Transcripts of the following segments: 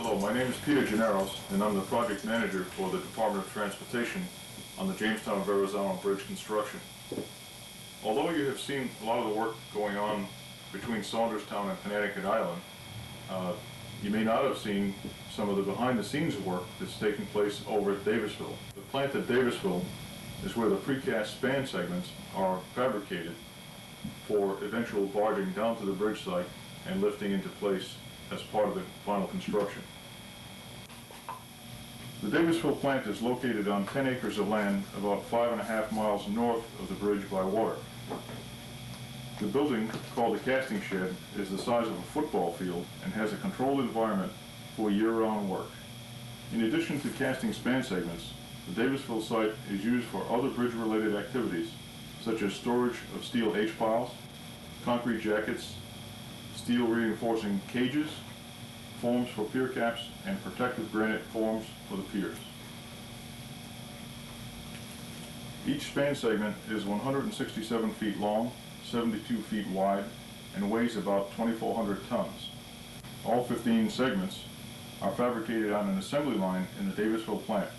Hello, my name is Peter Gennaros, and I'm the project manager for the Department of Transportation on the Jamestown Verrazano Bridge construction. Although you have seen a lot of the work going on between Saunderstown and Connecticut Island, you may not have seen some of the behind-the-scenes work that's taking place over at Davisville. The plant at Davisville is where the precast span segments are fabricated for eventual barging down to the bridge site and lifting into place as part of the final construction. The Davisville plant is located on 10 acres of land about 5.5 miles north of the bridge by water. The building, called the casting shed, is the size of a football field and has a controlled environment for year-round work. In addition to casting span segments, the Davisville site is used for other bridge-related activities, such as storage of steel H-piles, concrete jackets, steel reinforcing cages, forms for pier caps, and protective granite forms for the piers. Each span segment is 167 feet long, 72 feet wide, and weighs about 2,400 tons. All 15 segments are fabricated on an assembly line in the Davisville plant.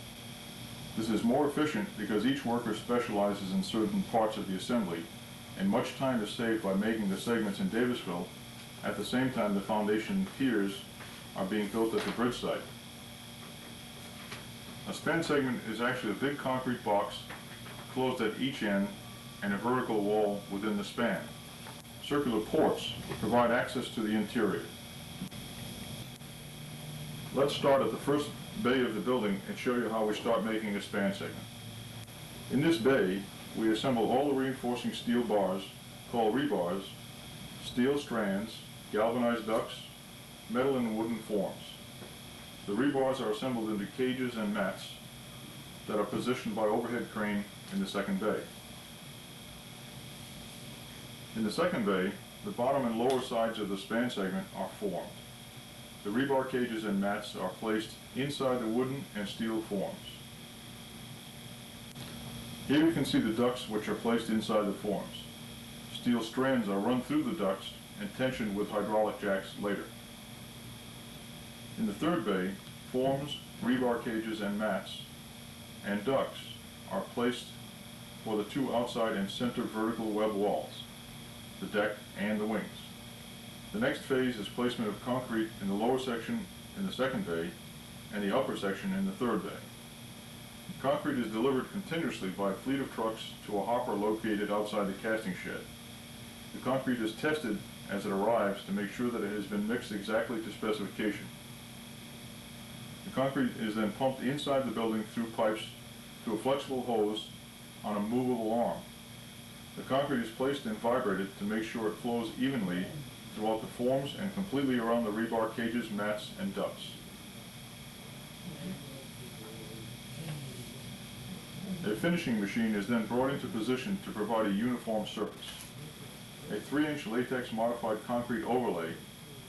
This is more efficient because each worker specializes in certain parts of the assembly, and much time is saved by making the segments in Davisville at the same time the foundation piers are being built at the bridge site. A span segment is actually a big concrete box closed at each end and a vertical wall within the span. Circular ports provide access to the interior. Let's start at the first bay of the building and show you how we start making a span segment. In this bay, we assemble all the reinforcing steel bars, called rebars, steel strands, galvanized ducts, metal and wooden forms. The rebars are assembled into cages and mats that are positioned by overhead crane in the second bay. In the second bay, the bottom and lower sides of the span segment are formed. The rebar cages and mats are placed inside the wooden and steel forms. Here you can see the ducts which are placed inside the forms. Steel strands are run through the ducts and tensioned with hydraulic jacks later. In the third bay, forms, rebar cages and mats, and ducts are placed for the two outside and center vertical web walls, the deck and the wings. The next phase is placement of concrete in the lower section in the second bay and the upper section in the third bay. Concrete is delivered continuously by a fleet of trucks to a hopper located outside the casting shed. The concrete is tested as it arrives to make sure that it has been mixed exactly to specification. The concrete is then pumped inside the building through pipes to a flexible hose on a movable arm. The concrete is placed and vibrated to make sure it flows evenly throughout the forms and completely around the rebar cages, mats, and ducts. A finishing machine is then brought into position to provide a uniform surface. A 3-inch latex modified concrete overlay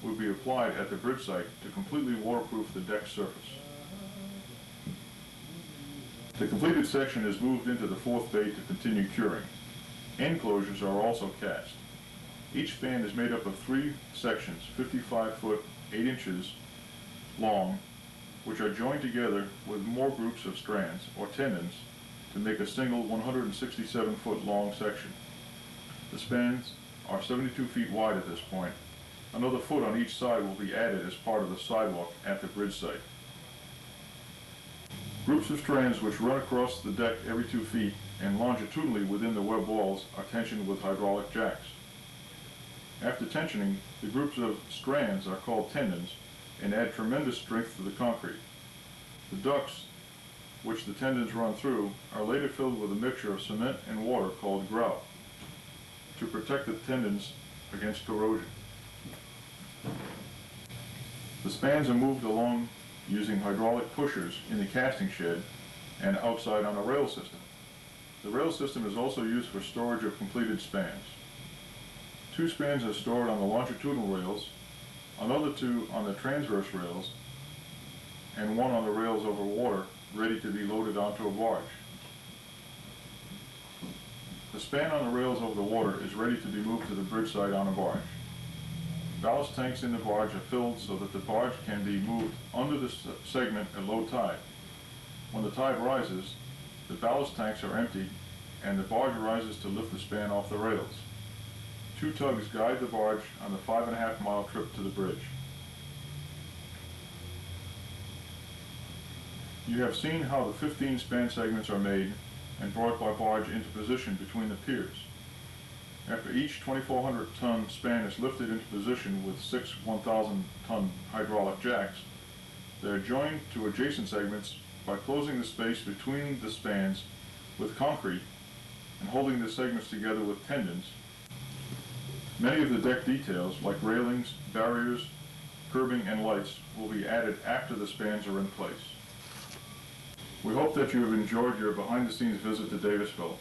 will be applied at the bridge site to completely waterproof the deck surface. The completed section is moved into the fourth bay to continue curing. End closures are also cast. Each span is made up of 3 sections, 55 foot, 8 inches long, which are joined together with more groups of strands, or tendons, to make a single 167 foot long section. The spans are 72 feet wide at this point. Another foot on each side will be added as part of the sidewalk at the bridge site. Groups of strands which run across the deck every 2 feet and longitudinally within the web walls are tensioned with hydraulic jacks. After tensioning, the groups of strands are called tendons and add tremendous strength to the concrete. The ducts, which the tendons run through, are later filled with a mixture of cement and water called grout to protect the tendons against corrosion. The spans are moved along using hydraulic pushers in the casting shed and outside on a rail system. The rail system is also used for storage of completed spans. 2 spans are stored on the longitudinal rails, another 2 on the transverse rails, and 1 on the rails over water, ready to be loaded onto a barge. The span on the rails over the water is ready to be moved to the bridge site on a barge. Ballast tanks in the barge are filled so that the barge can be moved under the segment at low tide. When the tide rises, the ballast tanks are emptied and the barge rises to lift the span off the rails. 2 tugs guide the barge on the 5.5-mile trip to the bridge. You have seen how the 15 span segments are made and brought by barge into position between the piers. After each 2,400-ton span is lifted into position with 6 1,000-ton hydraulic jacks, they are joined to adjacent segments by closing the space between the spans with concrete and holding the segments together with tendons. Many of the deck details, like railings, barriers, curbing, and lights, will be added after the spans are in place. We hope that you have enjoyed your behind-the-scenes visit to Davisville.